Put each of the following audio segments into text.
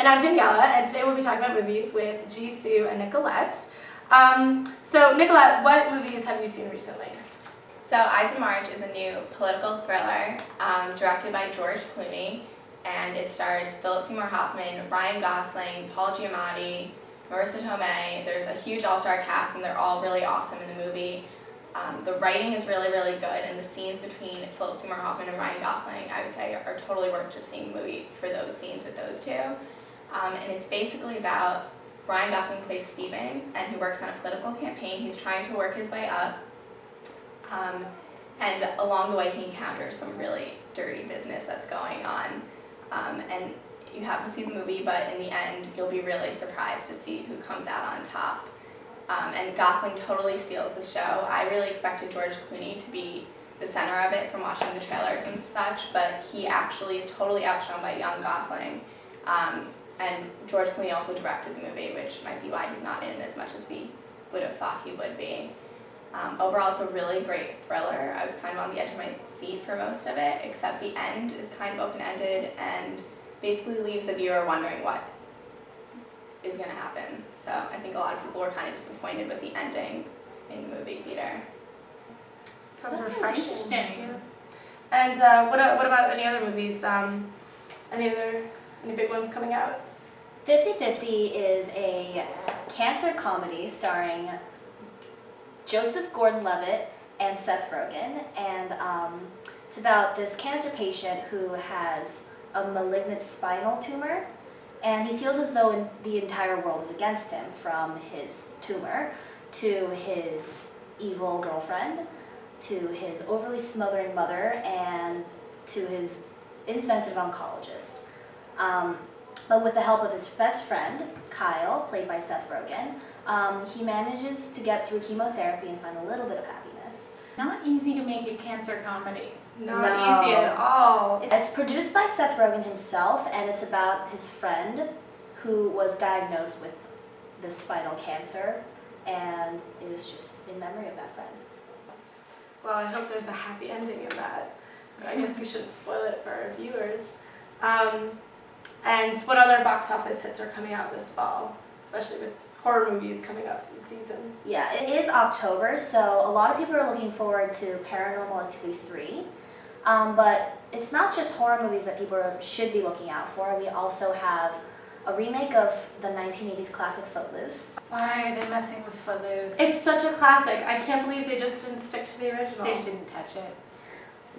And I'm Daniela, and today we'll be talking about movies with Jisoo and Nicolette. So Nicolette, what movies have you seen recently? So Ides of March is a new political thriller directed by George Clooney, and it stars Philip Seymour Hoffman, Ryan Gosling, Paul Giamatti, Marissa Tomei. There's a huge all-star cast, and they're all really awesome in the movie. The writing is really, really good, and the scenes between Philip Seymour Hoffman and Ryan Gosling, I would say, are totally worth just seeing the movie for those scenes with those two. And it's basically about Ryan Gosling plays Steven, and he works on a political campaign. He's trying to work his way up, and along the way he encounters some really dirty business that's going on. And you have to see the movie, but in the end, you'll be really surprised to see who comes out on top. And Gosling totally steals the show. I really expected George Clooney to be the center of it from watching the trailers and such, but he actually is totally outshone by young Gosling. And George Clooney also directed the movie, which might be why he's not in as much as we would have thought he would be. Overall, it's a really great thriller. I was kind of on the edge of my seat for most of it, except the end is kind of open-ended and basically leaves the viewer wondering what is going to happen. So I think a lot of people were kind of disappointed with the ending in the movie theater. Sounds That refreshing. sounds interesting. Yeah. And what about any other movies? Any big ones coming out? 50/50 is a cancer comedy starring Joseph Gordon-Levitt and Seth Rogen, and it's about this cancer patient who has a malignant spinal tumor, and he feels as though the entire world is against him, from his tumor to his evil girlfriend to his overly smothering mother and to his insensitive oncologist. But with the help of his best friend, Kyle, played by Seth Rogen, he manages to get through chemotherapy and find a little bit of happiness. Not easy to make a cancer comedy. Not easy at all. It's produced by Seth Rogen himself, and it's about his friend who was diagnosed with this spinal cancer, and it was just in memory of that friend. Well, I hope there's a happy ending in that. But I guess we shouldn't spoil it for our viewers. And what other box office hits are coming out this fall, especially with horror movies coming up in season? Yeah, it is October, so a lot of people are looking forward to Paranormal Activity 3. But it's not just horror movies that people should be looking out for. We also have a remake of the 1980s classic Footloose. Why are they messing with Footloose? It's such a classic. I can't believe they just didn't stick to the original. They shouldn't touch it.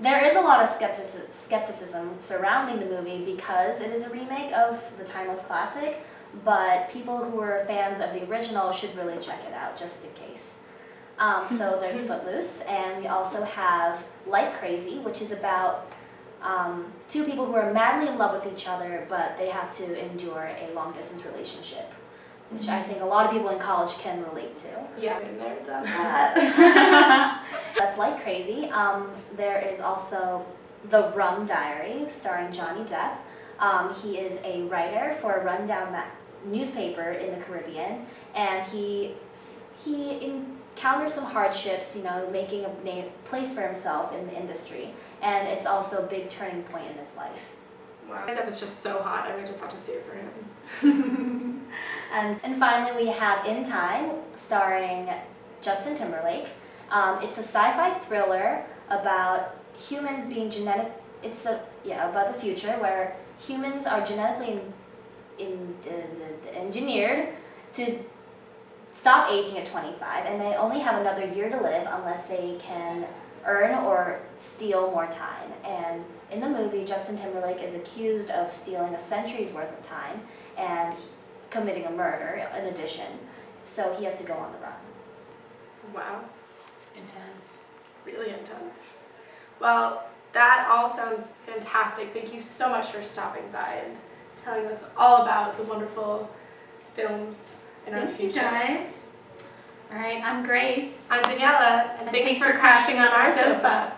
There is a lot of skepticism surrounding the movie because it is a remake of the timeless classic, but people who are fans of the original should really check it out just in case. So there's Footloose, and we also have Like Crazy, which is about two people who are madly in love with each other, but they have to endure a long-distance relationship, which I think a lot of people in college can relate to. Yeah, been there, done that. That's Like Crazy. There is also The Rum Diary, starring Johnny Depp. He is a writer for a rundown newspaper in the Caribbean, and he encounters some hardships, making a place for himself in the industry, and it's also a big turning point in his life. Wow. Johnny Depp is just so hot. I would just have to see it for him. And finally, we have In Time, starring Justin Timberlake. It's a sci-fi thriller about humans being about the future where humans are genetically engineered to stop aging at 25, and they only have another year to live unless they can earn or steal more time. And in the movie, Justin Timberlake is accused of stealing a century's worth of time and committing a murder in addition, so he has to go on the run. Wow. Intense. Really intense. Well, that all sounds fantastic. Thank you so much for stopping by and telling us all about the wonderful films in our Thanks, you future. guys. All right, I'm Grace. I'm Daniela, and thanks for crashing on our sofa.